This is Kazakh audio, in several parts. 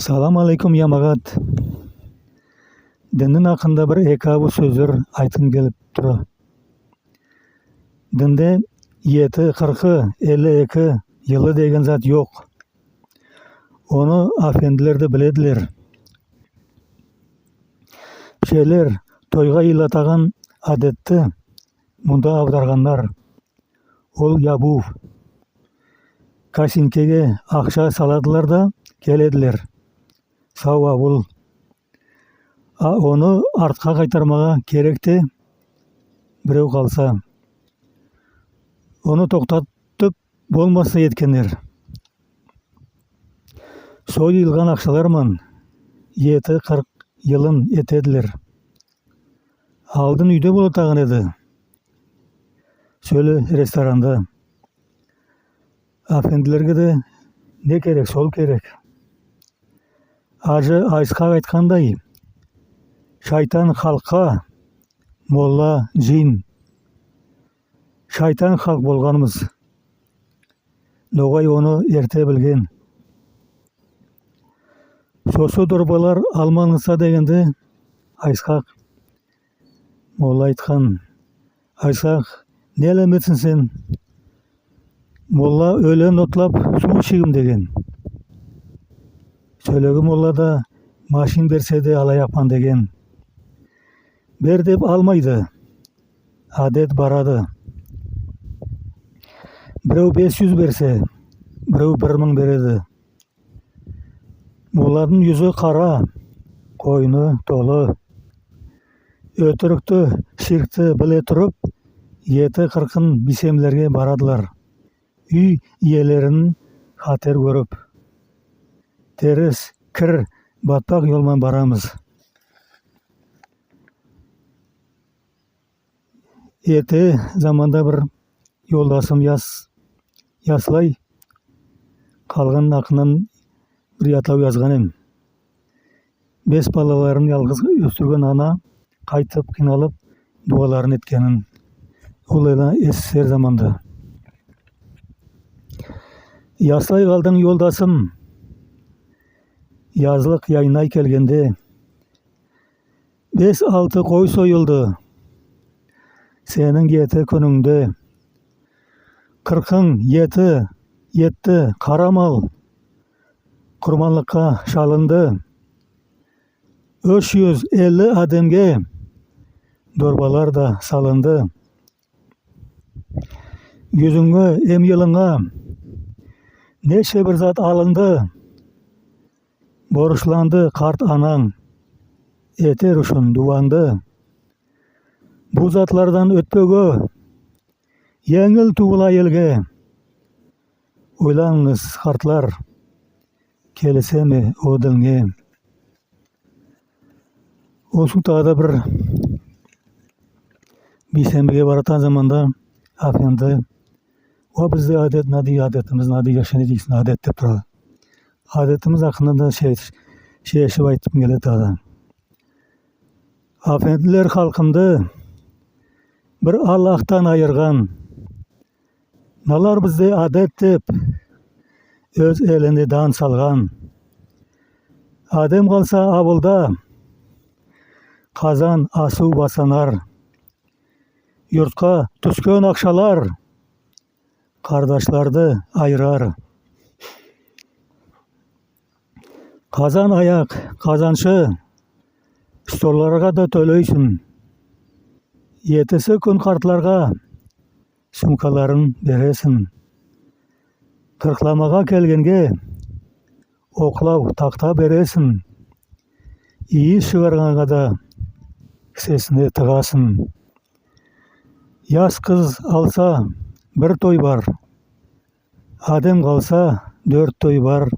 Салам алейкум ямағат. Діннің ақында бір екі сөздер айтқым келіп тұр. Дінде 7, 40, 52 yılı деген зат жоқ. Оны афенділерді біледілер. Пішелер тойға илатаған адетті мұнда авдарғандар. Ол ябу. Касинкеге ақша саладылар да келеділер. Сауа бұл. Оны артқа қайтармаға керекте біреу қалса. Оны тоқтатып болмаса еткендер. Сол илған ақшаларман 7-40 yılын етеділер. Алдын үйде болатаған еді. Шөлі ресторанда. Афенділерге де не керек, сол керек. Ажы Айсқақ айтқандай, шайтан халыққа, молла жин. Шайтан халық болғанымыз. Ноғай оны ерте білген. Сосы дұрбалар алмаңызса дегенде Айсқақ молла айтқан. Айсқақ, не әлеметсің сен? Молла өлен отлап су ішігім деген. Сөйлегі молла да машин берсе де алаяқпан деген. Бер деп алмайды. Адет барады. Біреу 500 берсе, біреу 1000 береді. Молладың yüzі қара, қойны толы. Өтірікті, ширкті біле тұрып, 7-40 бисемлерге барадылар. Үй иелерін қатер көріп. Теріс, кір, батпақ yolman барамыз. Ерте заманда бір yolдасым яслай қалған ақынан бір атау жазғаным. 5 балаларын ялғыз өсірген ана қайтып қиналып дуаларын еткенін. Ол СССР заманда. Яслай қалдың yolдасым. Yazlık yayınay келгенде 5-6 қой сойылды. Сенің 7 күніңде 40 7 қара мал құрбанлыққа шалынды. 350 адамге дорбалар да салынды. Yüzüңе, емеліңе неше бір зат алынды. Борышланды қарт анаң, етер үшін дуанды. Бұл затлардан өтпеге, еңіл туғыла елге. Ойлаңыз қартлар, келісе ме о ділге. Осы тағда бір бейсенбіге баратан заманда афенді, о бізде адет, нади адетіміз, нади яшыны дейсін адет деп тұрады. Adetimiz hakkında da şeşip aytıp geledi adam. Afendiler halkımdı bir Allah'tan ayırgan. Nalar bizde adet dep öz elinde dan salgan. Adem kalsa avulda kazan asu basanar. Yurtka tüskön akşalar kardeşlerdi ayırar. Қазан аяқ, қазаншы, столларға да төлейсің. 7 күн қартларға сумкаларын бересің. Қырқламаға келгенге оқлау тақта бересің. Ии шығарғанға да кісесіне тығасың. Яс қыз алса бір той бар. Адем қалса 4 той бар.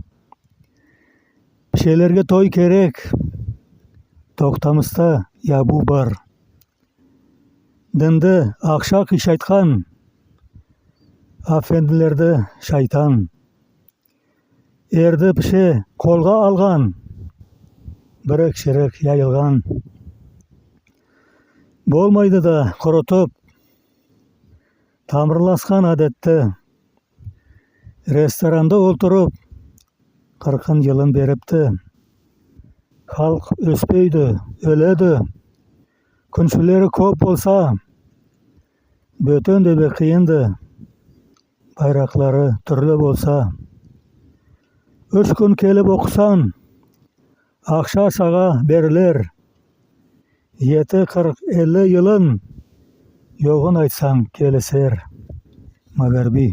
Пішелерге той керек, тоқтамыста ябу бар. Дінді ақша қишайтқан, афенділерді шайтан. Ерді піше қолға алған, бірік-шірік яйылған. Болмайды да құрытып, тамырласқан адетті. Restoranda oturup 40 yılın beripti. Halk öspeydi, öledi. Күншілері көп болса, бөтен де қиынды. Байрақлары түрлі болса. 3 күн келіп оқысан, ақша саға берілер. 7-40-50 yılın yoğun айтсаң келісер. Magharibiy